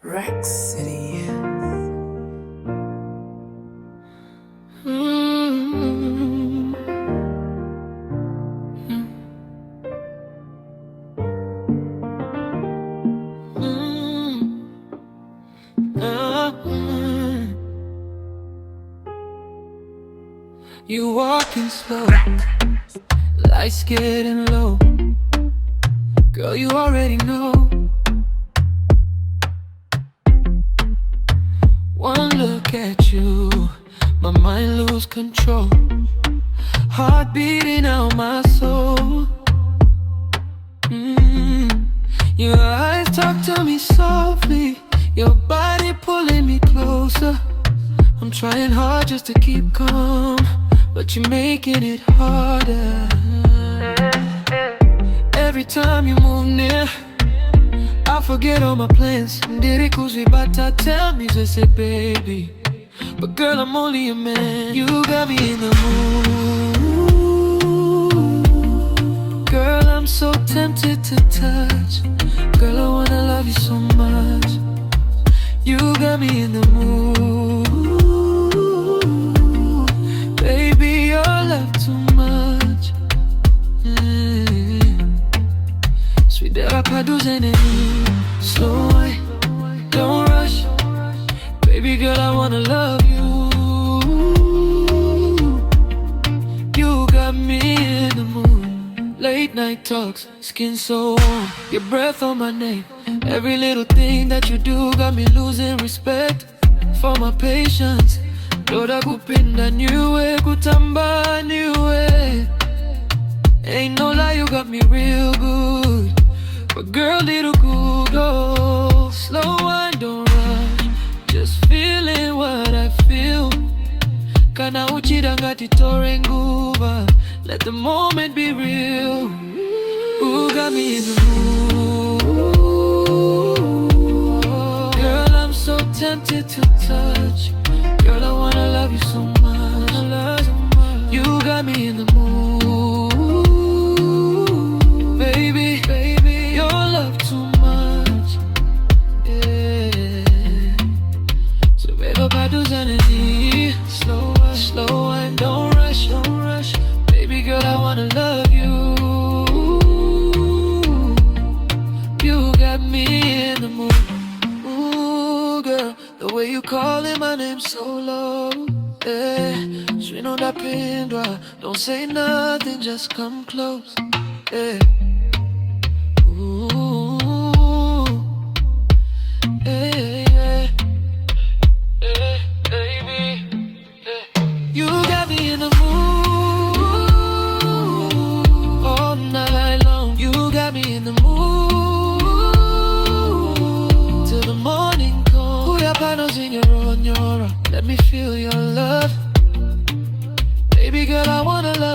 RackCity. You walking slow, lights getting low. Girl, you already know. One look at you, my mind lose control. Heart beating out my soul. Your eyes talk to me softly, your body pulling me closer. I'm trying hard just to keep calm, but you're making it harder. Every time you move near, I forget all my plans. Ndiri kuzibata, tell me to say baby, but girl, I'm only a man. You got me in the mood. Girl, I'm so tempted to touch. Girl, I wanna love you so much. You got me in the mood. Baby, your love too much. Sweet derrapado's enemy. Slow wine, don't rush. Baby girl, I wanna love you. You got me in the mood. Late night talks, skin so warm, your breath on my neck. Every little thing that you do got me losing respect for my patience. Loda kupinda niwe, kutamba niwe. Ain't no lie, you got me real good. But girl, little Google, slow wine, don't rush. Just feeling what I feel. Kana uchidanga titore nguva. Let the moment be real. Who got me in the mood? Girl, I'm so tempted to touch. Girl, I wanna love you so much. You got me in the mood. Baby, baby, your love too much. Yeah. So baby, padu's energy. Slow wine, don't rush, don't rush. Baby girl, I wanna love you. You got me in the mood. Ooh, girl, the way you calling my name so low. Yeah. Sweet on that pin dry. Don't say nothing, just come close. Yeah. Ooh. Yeah, yeah. Yeah, baby. Yeah. You got me in the mood. All night long. You got me in the mood. Till the morning comes. Put your panos in your own. Let me feel your love. Baby girl, I wanna love